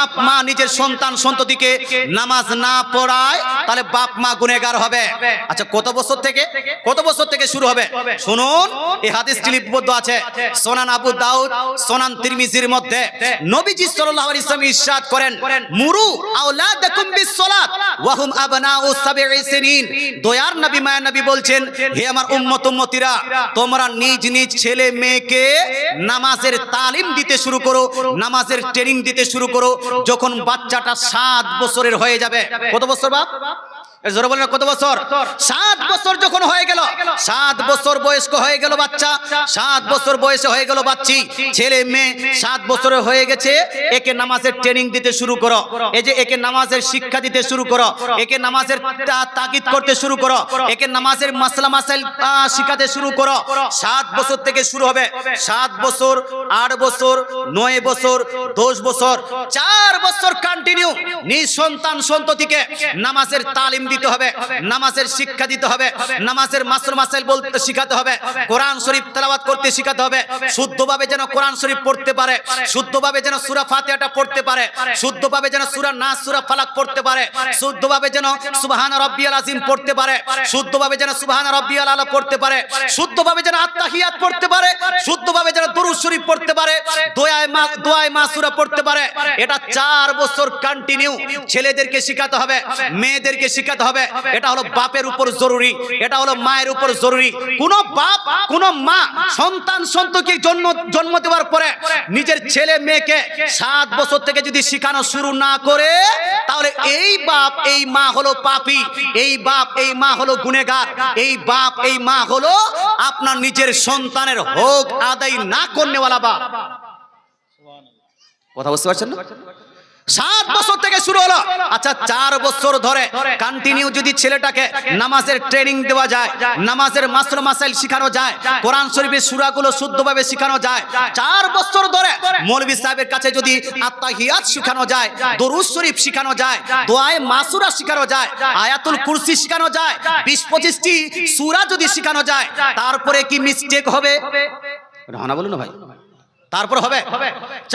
বাপ মা নিজের সন্তান সন্ততিকে নামাজ না পড়ায় তাহলে বাপ মা গুনেহগার হবে। আচ্ছা কত বছর থেকে শুরু হবে? শুনুন, এই হাদিসটি লিপিবদ্ধ আছে সুনান আবু দাউদ, সুনান তিরমিজির মধ্যে। নবীজি সাল্লাল্লাহু আলাইহি ওয়াসাল্লাম ইরশাদ করেন, মুরু আওলাদাকুম বিসসালাত ওয়া হুম আবনাউ সাবঈ সিনিন। দয়ার নবী মায়ার নবী বলছেন, হে আমার উম্মতিরা, তোমরা নিজ নিজ ছেলে মেয়েকে নামাজের তালিম দিতে শুরু করো, নামাজের ট্রেনিং দিতে শুরু করো যখন বাচ্চাটা 7 বছরের হয়ে যাবে। কত বছর বাপ? জোরে বলেন কত বছর? 7 বছর যখন হয়ে গেল, 7 বছর বয়স্ক হয়ে গেল বাচ্চা, 7 বছর বয়সে হয়ে গেল বাচ্চি, ছেলে মেয়ে 7 বছরের হয়ে গেছে, একে নামাজের ট্রেনিং দিতে শুরু করো। এই যে একে নামাজের শিক্ষা দিতে শুরু করো, একে নামাজের তাকিদ করতে শুরু করো, একে নামাজের মাসলা মাসাইল শিখাতে শুরু করো। 7 বছর থেকে শুরু হবে। 7 বছর, 8 বছর, 9 বছর, 10 বছর, 4 বছর কন্টিনিউ নিজ সন্তান সন্ততিকে নামাজের তালিম দিতে হবে, নামাজের শিক্ষা দিতে হবে, নামাজের মাসলা মাসাইল বলতে শিখাতে হবে, কোরআন শরীফ তেলাওয়াত করতে শিখাতে হবে, শুদ্ধভাবে যেন কোরআন শরীফ পড়তে পারে, শুদ্ধভাবে যেন সূরা ফাতিহাটা পড়তে পারে, শুদ্ধভাবে যেন সূরা নাস, সূরা ফালাক পড়তে পারে, শুদ্ধভাবে যেন সুবহান রাব্বিয়াল আযীম পড়তে পারে, শুদ্ধভাবে যেন সুবহান রাব্বিয়াল আলা পড়তে পারে, শুদ্ধভাবে যেন আত্তাহিয়াত পড়তে পারে, শুদ্ধভাবে যেন দুরূদ শরীফ পড়তে পারে, দোয়ায়ে মাসুরা পড়তে পারে। এটা 4 বছর কন্টিনিউ ছেলেদেরকে শিখাতে হবে, মেয়েদেরকে শিখাতে হবে। এটা হলো বাপের উপর জরুরি, এটা হলো মায়ের উপর জরুরি। কোন বাপ কোন মা সন্তান সন্ততিকে জন্ম দেওয়ার পরে নিজের ছেলে মেয়েকে 7 বছর থেকে যদি শিখানো শুরু না করে, তাহলে এই বাপ এই মা হলো পাপী, এই বাপ এই মা হলো গুনেহগার, এই বাপ এই মা হলো আপনার নিজের সন্তানের হক আদায় না করনেওয়ালা বাপ। কথা বুঝতে পারছেন না? 7 বছর থেকে শুরু হলো। আচ্ছা 4 বছর ধরে কন্টিনিউ যদি ছেলেটাকে নামাজের ট্রেনিং দেওয়া যায়, নামাজের মাসলা মাসাইল শিখানো যায়, কোরআন শরীফের সূরাগুলো শুদ্ধভাবে শিখানো যায়, 4 বছর ধরে মৌলভী সাহেবের কাছে যদি আত্তাহিয়াত শিখানো যায়, দরুদ শরীফ শিখানো যায়, দোয়ায়ে মাসুরা শিখানো যায়, আয়াতুল কুরসি শিখানো যায়, 20-25টি সূরা যদি শিখানো যায়, তারপরে কি মিস্টেক হবে? রানা বলুন না ভাই, তারপর হবে?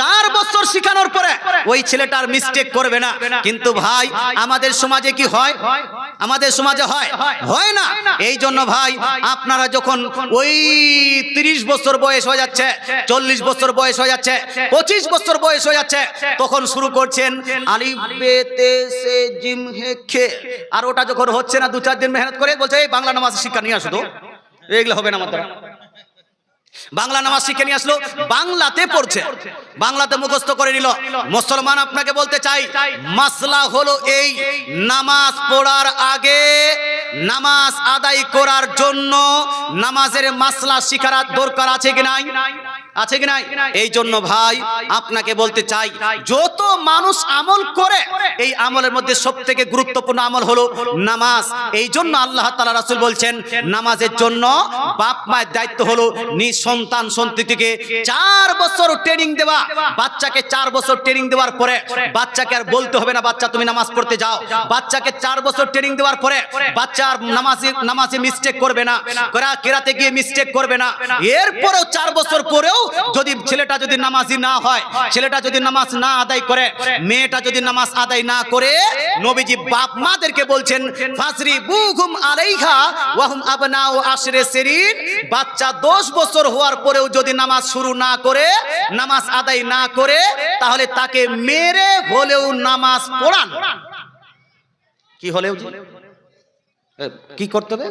4 বছর শিখানোর পরে ওই ছেলেটার মিস্টেক করবে না। কিন্তু ভাই আমাদের সমাজে কি হয়? আমাদের সমাজে হয় না। এই জন্য ভাই আপনারা যখন ওই 30 বছর বয়স হয়ে যাচ্ছে, 40 বছর বয়স হয়ে যাচ্ছে, 25 বছর বয়স হয়ে যাচ্ছে, তখন শুরু করছেন আলিফ বে তে সে জিম হে খে। আর ওটা যখন হচ্ছে না, 2-4 দিন মেহনত করে বলছে এই বাংলা নামাজ শিক্ষা নিয়ে আসো, তো এগুলো হবে না। আমার দ্বারা বাংলা নামাজ শিখে নিয়ে আসলো, বাংলাতে পড়ছে, বাংলাতে মুখস্থ করে নিল। মুসলমান আপনাকে বলতে চাই, মাসলা হলো এই, নামাজ পড়ার আগে নামাজ আদায় করার জন্য নামাজের মাসলা শিখার দরকার আছে কি নাই? আছে কি নাই? এই জন্য ভাই আপনাকে বলতে চাই, যত মানুষ আমল করে এই আমলের মধ্যে সবথেকে গুরুত্বপূর্ণ আমল হলো নামাজ। এই জন্য আল্লাহ তাআলা রাসূল বলছেন, নামাজের জন্য বাপ মায়ের দায়িত্ব হলো নিজ সন্তান সন্ততিকে 4 বছর ট্রেনিং দেওয়া। বাচ্চাকে 4 বছর ট্রেনিং দেওয়ার পরে বাচ্চাকে আর বলতে হবে না বাচ্চা তুমি নামাজ পড়তে যাও। বাচ্চাকে 4 বছর ট্রেনিং দেওয়ার পরে বাচ্চা আর নামাজে মিস্টেক করবে না, কেরাতে গিয়ে মিস্টেক করবে না। এরপরেও 4 বছর পরেও যদি ছেলেটা যদি নামাজি না হয়, ছেলেটা যদি নামাজ না আদায় করে, মেয়েটা যদি নামাজ আদায় না করে, নবীজি বাপ মাদেরকে বলছেন ফাসরিবুহুম আলাইহা ওয়া হুম আবনাউ আশরে সিরিন। বাচ্চা 10 বছর হওয়ার পরেও যদি নামাজ শুরু না করে, নামাজ আদায় না করে, তাহলে তাকে মেরে হলেও নামাজ পড়ান। কি হলেও কি করতে হবে?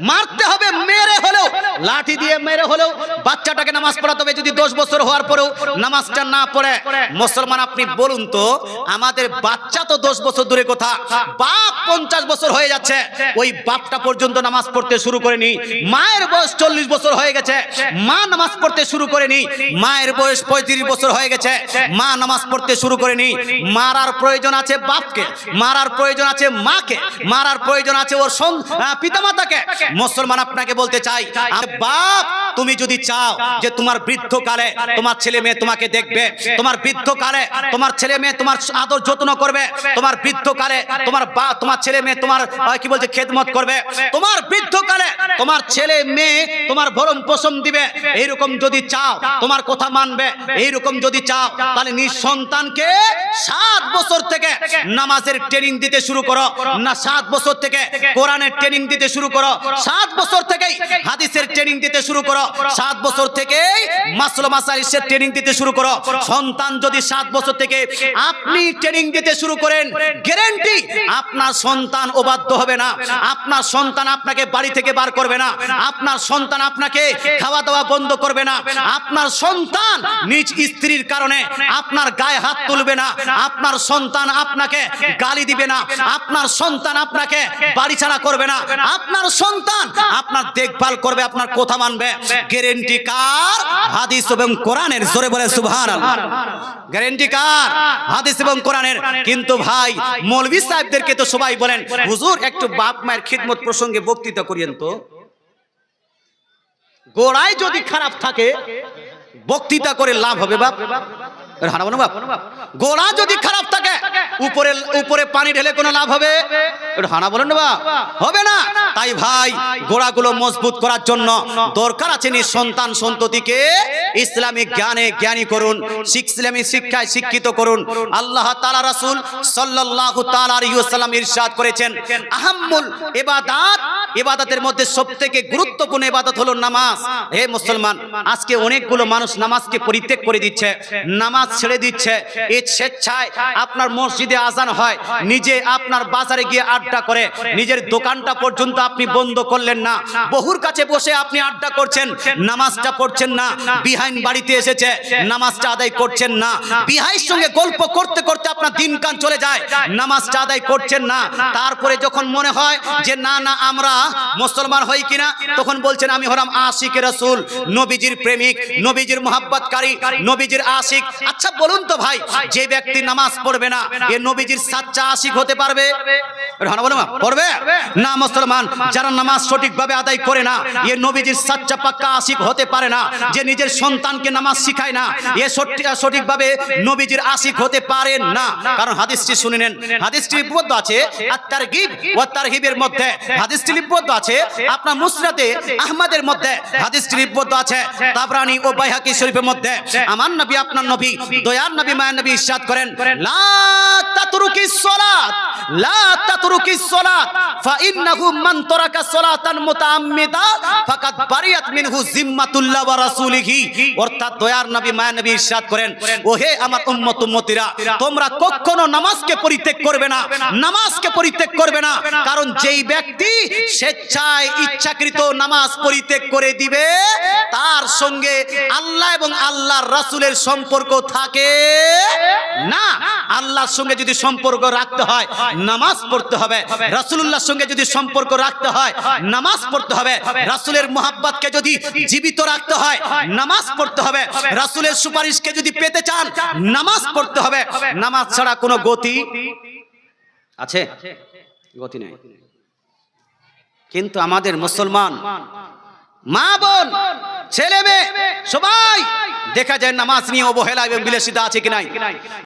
মারতে হবে, মেরে হলেও, লাঠি দিয়ে মেরে হলেও বাচ্চাটাকে নামাজ পড়াতে হবে। যদি 10 বছর হওয়ার পরেও নামাজটা না পড়ে, মুসলমান আপনি বলুন তো, আমাদের বাচ্চা তো 10 বছর দূরে কথা, বাপ 50 বছর হয়ে যাচ্ছে, ওই বাপটা পর্যন্ত নামাজ পড়তে শুরু করেনি। মায়ের বয়স 40 বছর হয়ে গেছে, মা নামাজ পড়তে শুরু করেনি। মায়ের বয়স 35 বছর হয়ে গেছে, মা নামাজ পড়তে শুরু করেনি। মারার প্রয়োজন আছে বাপকে, মারার প্রয়োজন আছে মাকে, মারার প্রয়োজন আছে ওর পিতামাতাকে। মুসলমান আপনাকে বলতে চাই, বাপ তুমি যদি চাও যে তোমার বৃদ্ধকালে তোমার ছেলে মেয়ে তোমাকে দেখবে, তোমার বৃদ্ধকালে তোমার ছেলে মেয়ে তোমার আদর যত্ন করবে, তোমার বৃদ্ধকালে তোমার ছেলে মেয়ে তোমার কি বলছে খেদমত করবে, তোমার বৃদ্ধকালে তোমার ছেলে মেয়ে তোমার ভরণ পোষণ দিবে, এইরকম যদি চাও তোমার কথা মানবে, এইরকম যদি চাও তাহলে নিজ সন্তানকে 7 বছর থেকে নামাজের ট্রেনিং দিতে শুরু করো, না 7 বছর থেকে কোরআনের ট্রেনিং দিতে শুরু করো, 7 বছর থেকেই হাদিসের ট্রেনিং দিতে শুরু করো, 7 বছর থেকেই মাসলা মাসাইলের ট্রেনিং দিতে শুরু করো। সন্তান যদি 7 বছর থেকে আপনি ট্রেনিং দিতে শুরু করেন, গ্যারান্টি আপনার সন্তান অবাধ্য হবে না, আপনার সন্তান আপনাকে বাড়ি থেকে বার করবে না, আপনার সন্তান আপনাকে খাওয়া দাওয়া বন্ধ করবে না, আপনার সন্তান নিজ স্ত্রীর কারণে আপনার গায়ে হাত তুলবে না, আপনার সন্তান আপনাকে গালি দিবে না, আপনার সন্তান আপনাকে বাড়ি ছাড়া করবে না, আপনার সন্তান আপনার দেখভাল করবে, আপনার কথা মানবে। গ্যারান্টি কার? হাদিস এবং কোরআনের। জোরে বলে সুবহানাল্লাহ। গ্যারান্টি কার? হাদিস এবং কোরআনের। কিন্তু ভাই মৌলভী সাহেবদেরকে তো সবাই বলেন হুজুর একটু বাপ মায়ের খিদমত প্রসঙ্গে বক্তৃতা করিয়েন তো। গোড়ায় যদি খারাপ থাকে বক্তৃতা করে লাভ হবে বাপ? গোড়া যদি খারাপ থাকে উপরে পানি ঢেলে কোনো লাভ হবে? হানা বলেন না বাপ, হবে না। তাই ভাই গোড়াগুলো মজবুত করার জন্য দরকার আছে নিজ সন্তান সন্ততিকে ইসলামিক জ্ঞানে জ্ঞানী করুন, ইসলামিক শিক্ষায় শিক্ষিত করুন। আল্লাহ তাআলা রাসূল সাল্লাল্লাহু তাআলা আলাইহি ওয়াসাল্লাম ইরশাদ করেছেন, আহাম্মুল ইবাদাত, ইবাদতের মধ্যে সবথেকে গুরুত্বপূর্ণ ইবাদত হলো নামাজ। হে মুসলমান, আজকে অনেকগুলো মানুষ নামাজকে পরিত্যাগ করে দিচ্ছে, নামাজ ছেড়ে দিচ্ছে। এই স্বেচ্ছায় আপনার মসজিদে আজান হয়, নিজে আপনার বাজারে গিয়ে আড্ডা করে, নিজের দোকানটা পর্যন্ত আপনি বন্ধ করলেন না, বহুর কাছে বসে আপনি আড্ডা করছেন, নামাজটা পড়ছেন না। বিহাইন বাড়িতে এসেছে, নামাজটা আদায় করছেন না, বিহাইয়ের সঙ্গে গল্প করতে করতে আপনার দিনকাল চলে যায়, নামাজটা আদায় করছেন না। তারপরে যখন মনে হয় যে না না আমরা মুসলমান হই কিনা, তখন বলছেন আমি হলাম আশিক রাসূল, নবীজির প্রেমিক, নবীজির মুহাব্বতকারী, নবীজির আশিক। আচ্ছা বলুন তো ভাই, যে ব্যক্তি নামাজ পড়বে না এ নবীজির সাচ্চা আশিক হতে পারবে? পড়বে না। মুসলমান যারা নামাজ সঠিকভাবে আদায় করে না এ নবীজির সাচ্চা পাক্কা আশিক হতে পারে না। যে নিজের সন্তানকে নামাজ শিখায় না এ সঠিকভাবে নবীজির আশিক হতে পারে না। কারণ হাদিসটি শুনে নেন, হাদিসটি লিপিবদ্ধ আছে আত-তারগীব ওয়া তারহিবের মধ্যে, হাদিসটি লিপিবদ্ধ আছে আপনার মুসনাদে আহমদের মধ্যে, হাদিসটি লিপিবদ্ধ আছে তাবরানী ও বাইহাকী শরীফের মধ্যে। আমার নবী আপনার নবী দয়ার নবী মায়ের নবী ইরশাদ করেন, লা তাতরুকিস সালাত, লা তাতরুকিস সালাত ফাইন্নাহু মান তারাকা সালাতান মুতাআম্মিদা ফাকাদ বারিয়াত মিনহু জিম্মাতুল্লাহ ওয়া রাসূলিহি। অর্থাৎ দয়ার নবী মায়ের নবী ইরশাদ করেন, ওহে আমার উম্মত উম্মতিরা, তোমরা কখনো নামাজকে পরিত্যাগ করবে না, নামাজকে পরিত্যাগ করবে না। কারণ যেই ব্যক্তি স্বেচ্ছায় ইচ্ছাকৃত নামাজ পরিত্যাগ করে দিবে তার সঙ্গে আল্লাহ এবং আল্লাহর রাসূলের সম্পর্ক থাকে না। আল্লাহর সঙ্গে যদি সম্পর্ক রাখতে হয় নামাজ পড়তে হবে, রাসূলুল্লাহর সঙ্গে যদি সম্পর্ক রাখতে হয় নামাজ পড়তে হবে, রাসূলের মুহাব্বতকে যদি জীবিত রাখতে হয় নামাজ পড়তে হবে, রাসূলের সুপারিশকে যদি পেতে চান নামাজ পড়তে হবে। নামাজ ছাড়া কোনো গতি আছে? গতি নেই। কিন্তু আমাদের মুসলমান মা বোন ছেলে মেয়ে সবাই দেখা যায় নামাজ নিয়ে অবহেলা এবং বিলাসিতা আছে কি নাই?